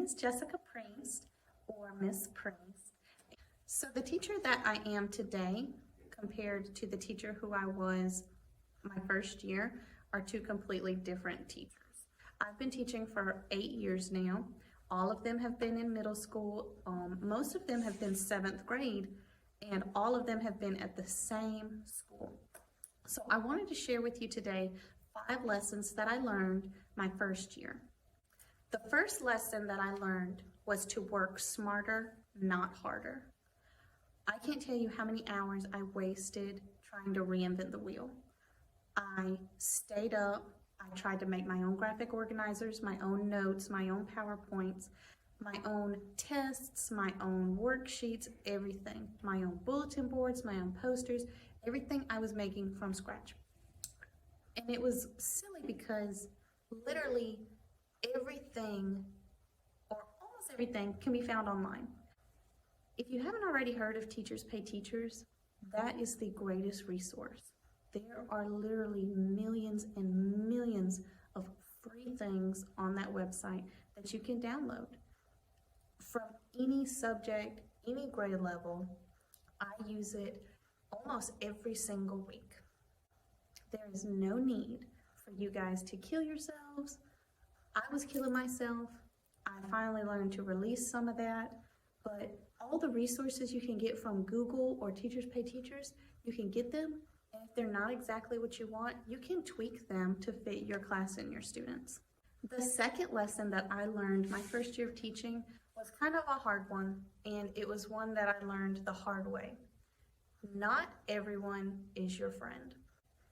is Jessica Priest, or Miss Priest. So the teacher that I am today, compared to the teacher who I was my first year, are two completely different teachers. I've been teaching for 8 years now. All of them have been in middle school. Most of them have been 7th grade, and all of them have been at the same school. So I wanted to share with you today 5 lessons that I learned my first year. The first lesson that I learned was to work smarter, not harder. I can't tell you how many hours I wasted trying to reinvent the wheel. I stayed up, I tried to make my own graphic organizers, my own notes, my own PowerPoints, my own tests, my own worksheets, everything. My own bulletin boards, my own posters, everything I was making from scratch. And it was silly because literally everything, or almost everything, can be found online. If you haven't already heard of Teachers Pay Teachers, that is the greatest resource. There are literally millions and millions of free things on that website that you can download. From any subject, any grade level, I use it almost every single week. There is no need for you guys to kill yourselves. I was killing myself. I finally learned to release some of that, but all the resources you can get from Google or Teachers Pay Teachers, you can get them, and if they're not exactly what you want, you can tweak them to fit your class and your students. The second lesson that I learned my first year of teaching was kind of a hard one, and it was one that I learned the hard way. Not everyone is your friend.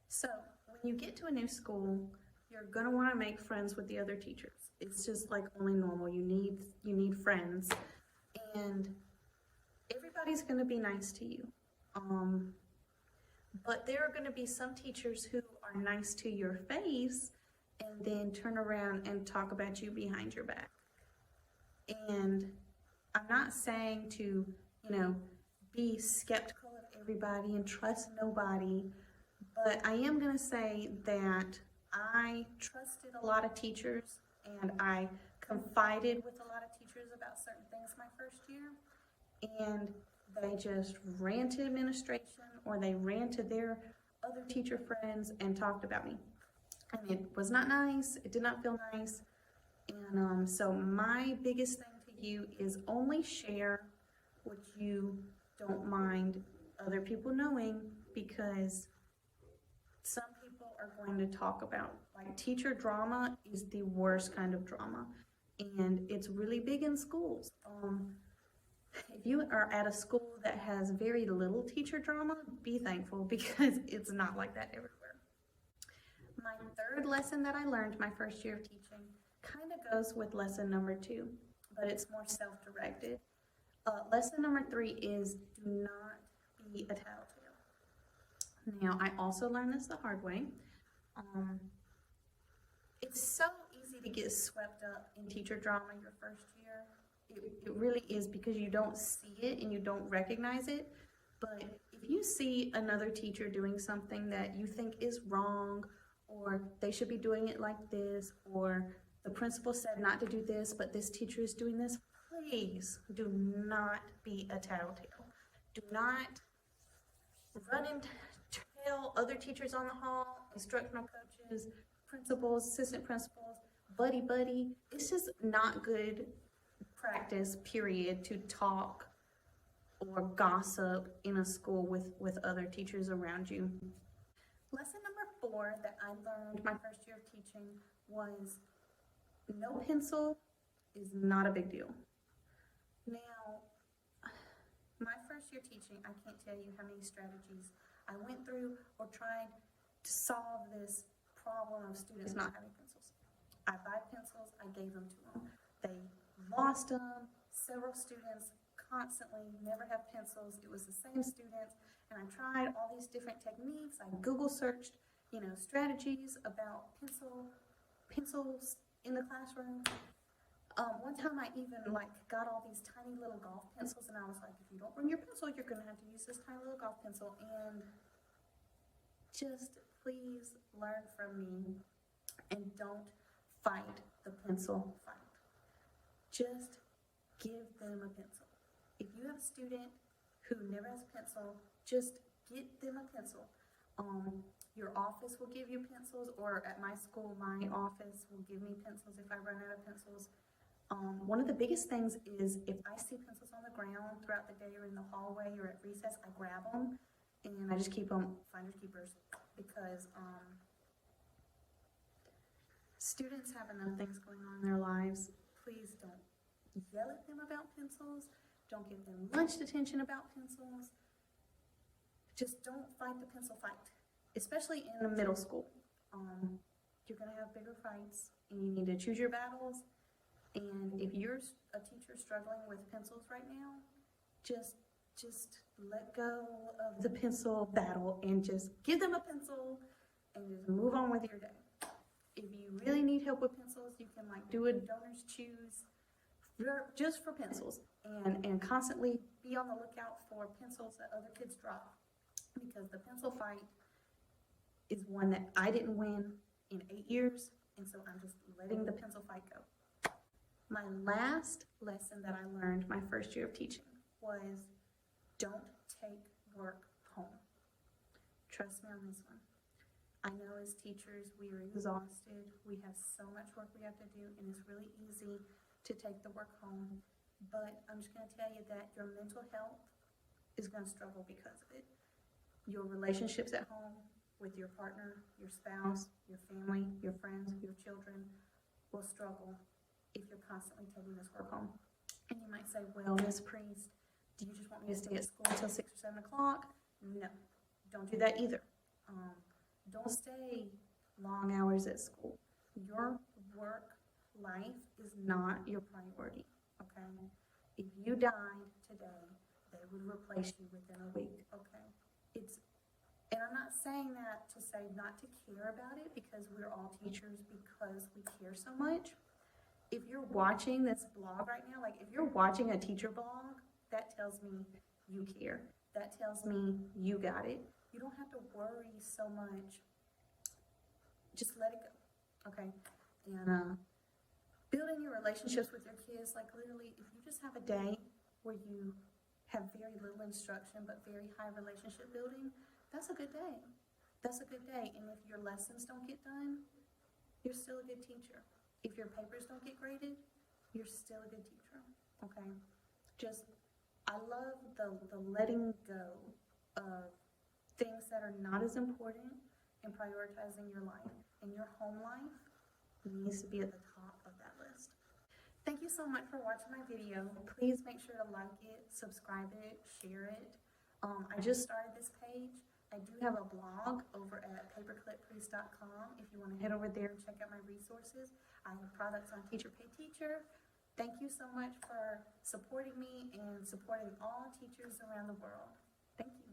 So when you get to a new school, you're gonna wanna make friends with the other teachers. It's just like only normal. You need friends, and everybody's gonna be nice to you. But there are gonna be some teachers who are nice to your face and then turn around and talk about you behind your back. And I'm not saying to, be skeptical of everybody and trust nobody, but I am gonna say that I trusted a lot of teachers and I confided with a lot of teachers about certain things my first year, and they just ran to administration or they ran to their other teacher friends and talked about me. And it was not nice, it did not feel nice. And so my biggest thing to you is only share what you don't mind other people knowing, because some people are going to talk about, like, teacher drama is the worst kind of drama, and it's really big in schools. If you are at a school that has very little teacher drama, be thankful, because it's not like that everywhere. My third lesson that I learned my first year of teaching kind of goes with lesson number 2, but it's more self-directed. Lesson number 3 is do not be a tattletale. Now, I also learned this the hard way. It's so easy to get swept up in teacher drama your first year. It really is, because you don't see it and you don't recognize it. But if you see another teacher doing something that you think is wrong, or they should be doing it like this, or the principal said not to do this, but this teacher is doing this, please do not be a tattletale. Do not run and tell other teachers on the hall, instructional coaches, principals, assistant principals, buddy. It's just not good practice, period, to talk or gossip in a school with other teachers around you. Lesson number 4 that I learned my first year of teaching was no pencil is not a big deal. Now, my first year teaching, I can't tell you how many strategies I went through or tried to solve this problem of students not having pencils. I buy pencils, I gave them to them. They lost them. Several students constantly never have pencils. It was the same students, and I tried all these different techniques. I Google searched, strategies about pencils in the classroom. One time I even got all these tiny little golf pencils, and I was like, if you don't bring your pencil, you're gonna have to use this tiny little golf pencil. And just please learn from me and don't fight the pencil fight. just give them a pencil. If you have a student who never has a pencil, just get them a pencil. Your office will give you pencils, or at my school, my office will give me pencils if I run out of pencils. One of the biggest things is if I see pencils on the ground throughout the day or in the hallway or at recess, I grab them and I just keep them finders keepers, because students have enough things going on in their lives. Please don't yell at them about pencils. Don't give them much attention about pencils. Just don't fight the pencil fight, especially in the middle school. You're going to have bigger fights, and you need to choose your battles. And if you're a teacher struggling with pencils right now, just let go of the pencil battle and just give them a pencil and just move on with your day. If you really need help with pencils, you can do a donor's choose just for pencils, and constantly be on the lookout for pencils that other kids drop, because the pencil fight is one that I didn't win in 8 years, and so I'm just letting the pencil fight go. My last lesson that I learned my first year of teaching was, don't take work home. Trust me on this one. I know as teachers we are exhausted, we have so much work we have to do, and it's really easy to take the work home, but I'm just going to tell you that your mental health is going to struggle because of it. Your relationships at home with your partner, your spouse, your family, your friends, your children will struggle if you're constantly taking this work home. And you might say, well, Ms. Priest, do you just want me to stay at school until 6 or 7 o'clock? No, don't do that either. Don't stay long hours at school. Your work life is not your priority, okay? If you died today, they would replace you within a week, okay? And I'm not saying that to say not to care about it, because we're all teachers because we care so much. If you're watching this blog right now, if you're watching a teacher blog, that tells me you care. That tells me you got it. You don't have to worry so much. Just let it go, okay? And building your relationships with your kids, literally, if you just have a day where you have very little instruction but very high relationship building, that's a good day. That's a good day. And if your lessons don't get done, you're still a good teacher. If your papers don't get graded, you're still a good teacher, okay? I love the letting go of things that are not as important and prioritizing your life. And your home life needs to be at the top of that list. Thank you so much for watching my video. Please make sure to like it, subscribe it, share it. I just started this page. I do have a blog over at paperclippriest.com if you want to head over there and check out my resources. I have products on Teacher Pay Teacher. Thank you so much for supporting me and supporting all teachers around the world. Thank you.